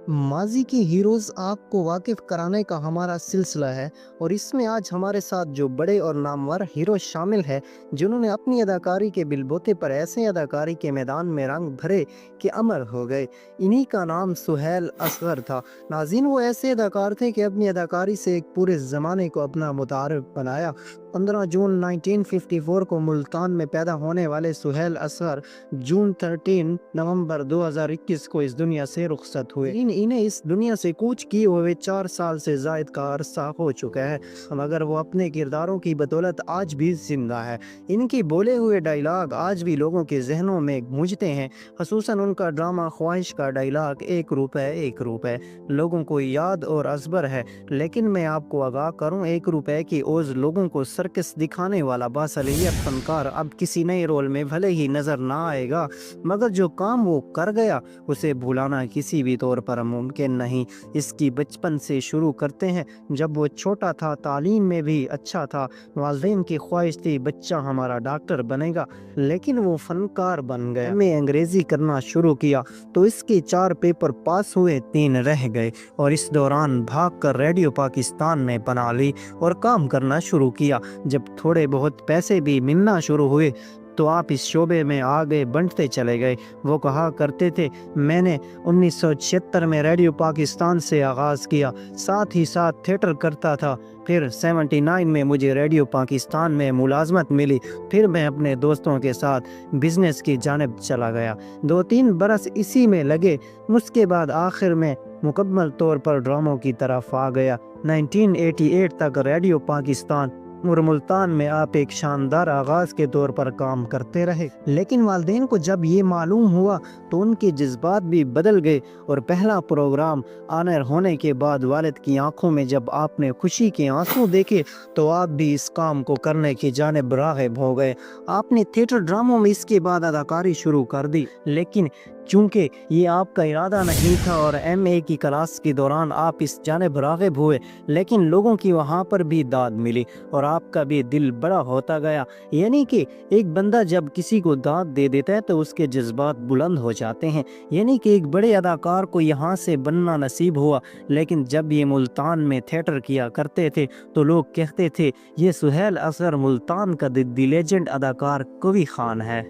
माजी के हीरोज़ आपको वाकिफ़ कराने का हमारा सिलसिला है और इसमें आज हमारे साथ जो बड़े और नामवर हीरो शामिल हैं, जिन्होंने अपनी अदाकारी के बिलबोते पर ऐसे अदाकारी के मैदान में रंग भरे कि अमर हो गए। इन्हीं का नाम सुहैल असगर था। नाज़रीन, वो ऐसे अदाकार थे कि अपनी अदाकारी से एक पूरे ज़माने को अपना मुतारिफ बनाया। 15 जून 1954 को मुल्तान में पैदा होने वाले सुहैल असगर जून 13 नवंबर 2021 को इस दुनिया से रुखसत हुए। इन्हें इस दुनिया से कूच किए हुए 4 साल से ज़ायद का अरसा हो चुका है, मगर वो अपने किरदारों की बदौलत आज भी जिंदा है। इनके बोले हुए डायलॉग आज भी लोगों के जहनों में गूंजते हैं। खसूसन उनका ड्रामा ख्वाहिश का डायलॉग 1 रुपए 1 रुपए लोगों को याद और अजबर है। लेकिन मैं आपको आगाह करूं, 1 रुपए की ओज लोगों को सर्कस दिखाने वाला बासलीयत फनकार अब किसी नए रोल में भले ही नजर ना आएगा, मगर जो काम वो कर गया उसे भुलाना किसी भी तौर पर मुमकिन नहीं। इसकी बचपन से शुरू करते हैं। जब वो छोटा था, तालीम में भी अच्छा था। वालिदैन की ख्वाहिश थी बच्चा हमारा डॉक्टर बनेगा, लेकिन वो फनकार बन गया। मैं अंग्रेजी करना शुरू किया तो इसके 4 पेपर पास हुए, 3 रह गए और इस दौरान भागकर रेडियो पाकिस्तान में बना ली और काम करना शुरू किया। जब थोड़े बहुत पैसे भी मिलना शुरू हुए तो आप इस शोबे में आगे बढ़ते चले गए। वो कहा करते थे, मैंने 1976 में रेडियो पाकिस्तान से आगाज़ किया, साथ ही साथ थिएटर करता था। फिर 79 में मुझे रेडियो पाकिस्तान में मुलाजमत मिली। फिर मैं अपने दोस्तों के साथ बिजनेस की जानिब चला गया। 2-3 बरस इसी में लगे। उसके बाद आखिर में मुकम्मल तौर पर ड्रामों की तरफ आ गया। 1988 तक रेडियो पाकिस्तान और मुल्तान में आप एक शानदार आगाज़ के तौर पर काम करते रहे। लेकिन वालिदैन को जब ये मालूम हुआ तो उनके जज्बात भी बदल गए और पहला प्रोग्राम ऑनर होने के बाद वालिद की आंखों में जब आपने खुशी के आंसू देखे तो आप भी इस काम को करने की जानिब राग़िब हो गए। आपने थिएटर ड्रामों में इसके बाद अदाकारी शुरू कर दी, लेकिन चूँकि ये आपका इरादा नहीं था और MA की क्लास के दौरान आप इस जानिब राग़िब हुए, लेकिन लोगों की वहाँ पर भी दाद मिली और आपका भी दिल बड़ा होता गया। यानी कि एक बंदा जब किसी को दाद दे देता है तो उसके जज्बात बुलंद हो जाते हैं। यानी कि एक बड़े अदाकार को यहाँ से बनना नसीब हुआ, लेकिन जब ये मुल्तान में थिएटर किया करते थे तो लोग कहते थे ये सुहैल असगर मुल्तान का दी लेजेंड अदाकार कवि खान है।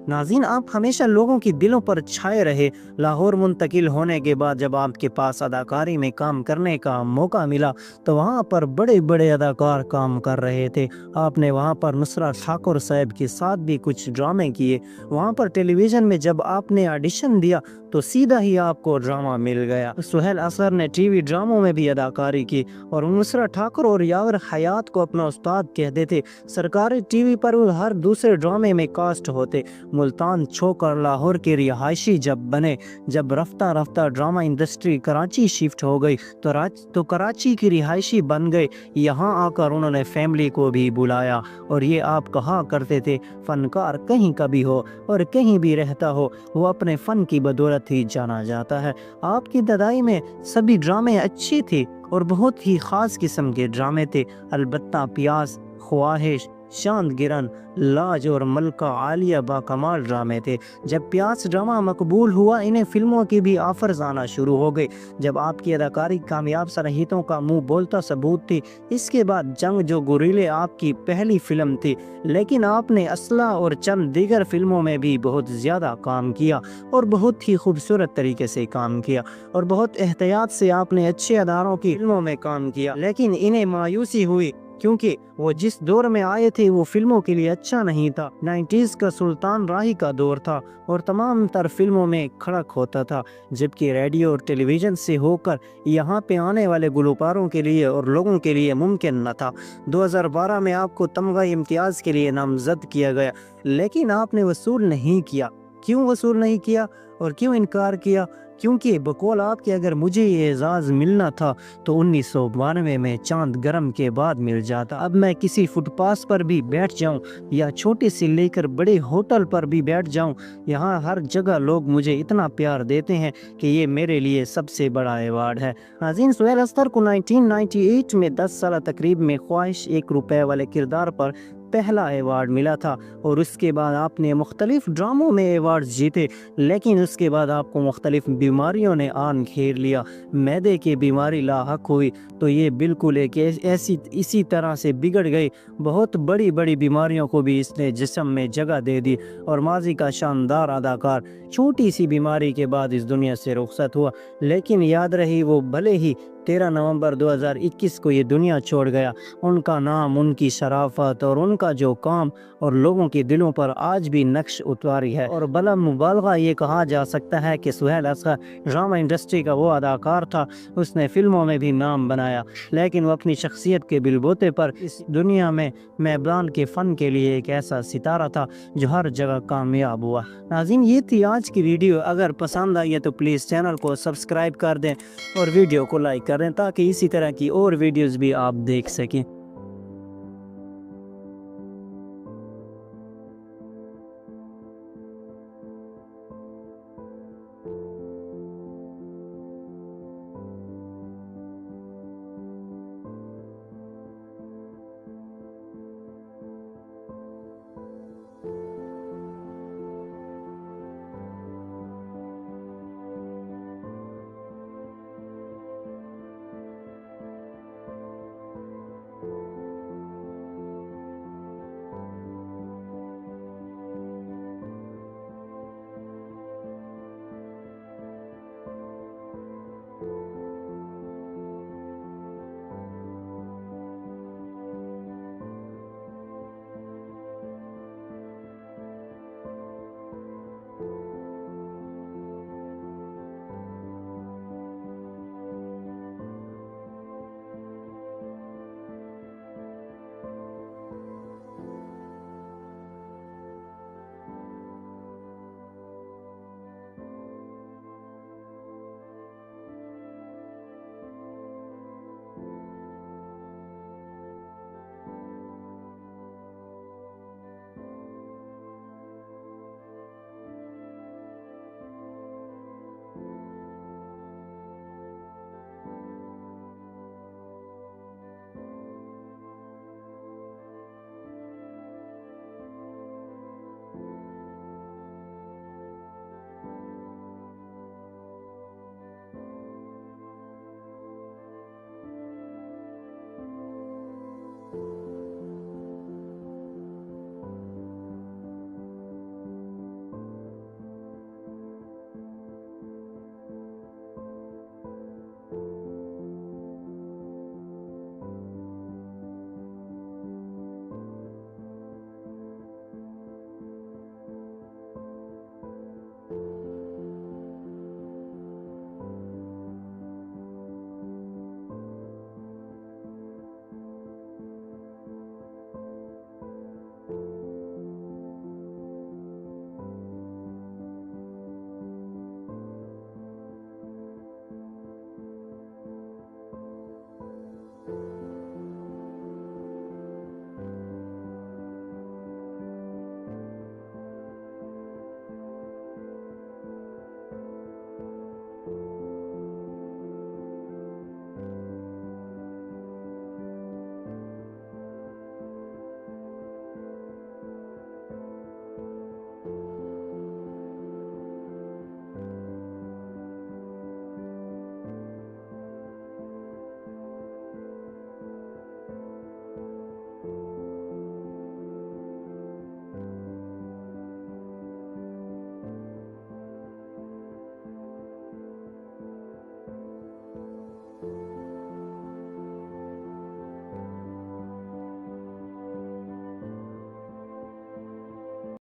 नाज़रीन, आप हमेशा लोगों की दिलों पर छाए रहे। लाहौर मुंतकिल होने के बाद जब आपके पास अदाकारी में काम करने का मौका मिला तो वहाँ पर बड़े बड़े अदाकार काम कर रहे थे। आपने वहाँ पर नुसरत ठाकुर साहब के साथ भी कुछ ड्रामे किए। वहाँ पर टेलीविज़न में जब आपने ऑडिशन दिया तो सीधा ही आपको ड्रामा मिल गया। सुहैल असगर ने टीवी ड्रामों में भी अदाकारी की और नुसरत ठाकुर और यावर हयात को अपना उस्ताद कहते थे। सरकारी टीवी पर वो हर दूसरे ड्रामे में कास्ट होते। मुल्तान छोड़कर लाहौर के रिहायशी जब बने, जब रफ्ता रफ्ता ड्रामा इंडस्ट्री कराची शिफ्ट हो गई तो कराची की रिहायशी बन गए। यहाँ आकर उन्होंने फैमिली को भी बुलाया और ये आप कहा करते थे, फनकार कहीं का भी हो और कहीं भी रहता हो, वो अपने फ़न की बदौलत ही जाना जाता है। आपकी ददाई में सभी ड्रामे अच्छे थे और बहुत ही ख़ास किस्म के ड्रामे थे। अलबत्ता प्यास, ख्वाहिश, चांद गिरन, लाज और मलका आलिया बाकमाल ड्रामे थे। जब प्यास ड्रामा मकबूल हुआ, इन्हें फिल्मों की भी ऑफर्स आना शुरू हो गए। जब आपकी अदाकारी कामयाब सराहितों का मुंह बोलता सबूत थी। इसके बाद जंग जो गुरीले आपकी पहली फिल्म थी, लेकिन आपने असला और चंद दीगर फिल्मों में भी बहुत ज़्यादा काम किया और बहुत ही खूबसूरत तरीके से काम किया और बहुत एहतियात से आपने अच्छे अदारों की फिल्मों में काम किया। लेकिन इन्हें मायूसी हुई क्योंकि वो जिस दौर में आए थे वो फिल्मों के लिए अच्छा नहीं था। 90s का सुल्तान राही का दौर था और तमाम तर फिल्मों में खड़क होता था, जबकि रेडियो और टेलीविज़न से होकर यहाँ पे आने वाले गुलकारों के लिए और लोगों के लिए मुमकिन न था। 2012 में आपको तमगा इम्तियाज़ के लिए नामजद किया गया, लेकिन आपने वसूल नहीं किया। क्यों वसूल नहीं किया और क्यों इनकार किया? क्योंकि बकौल आपके अगर मुझे ये एजाज़ मिलना था तो 1992 में चांद गरम के बाद मिल जाता। अब मैं किसी फुटपाथ पर भी बैठ जाऊं या छोटे से लेकर बड़े होटल पर भी बैठ जाऊं, यहाँ हर जगह लोग मुझे इतना प्यार देते हैं कि ये मेरे लिए सबसे बड़ा अवार्ड है। नाज़रीन, सुहैल असगर को 1998 में 10 साल तकरीब में ख्वाहिश 1 रुपए वाले किरदार पर پہلا ایوارڈ ملا تھا اور اس کے بعد آپ نے مختلف ڈراموں میں ایوارڈ جیتے، لیکن اس کے بعد آپ کو مختلف بیماریوں نے آن گھیر لیا، معدے کی بیماری لاحق ہوئی، تو یہ بالکل ایک اسی طرح سے بگڑ گئی، بہت بڑی بڑی بیماریوں کو بھی اس نے جسم میں جگہ دے دی اور ماضی کا شاندار اداکار چھوٹی سی بیماری کے بعد اس دنیا سے رخصت ہوا، لیکن یاد رہی وہ بھلے ہی 13 نومبر 2021 کو یہ دنیا چھوڑ گیا، ان کا نام، ان کی شرافت اور ان کا جو کام اور لوگوں کے دلوں پر آج بھی نقش اتواری ہے، اور بلا مبالغہ یہ کہا جا سکتا ہے کہ سہیل اصغر ڈرامہ انڈسٹری کا وہ اداکار تھا، اس نے فلموں میں بھی نام بنایا، لیکن وہ اپنی شخصیت کے بلبوتے پر اس دنیا میں میدان کے فن کے لیے ایک ایسا ستارہ تھا جو ہر جگہ کامیاب ہوا۔ ناظرین، یہ تھی آج کی ویڈیو، اگر پسند آئی ہے تو پلیز چینل کو سبسکرائب کر دیں اور ویڈیو کو لائک کر دیں تاکہ اسی طرح کی اور ویڈیوز بھی آپ دیکھ سکیں۔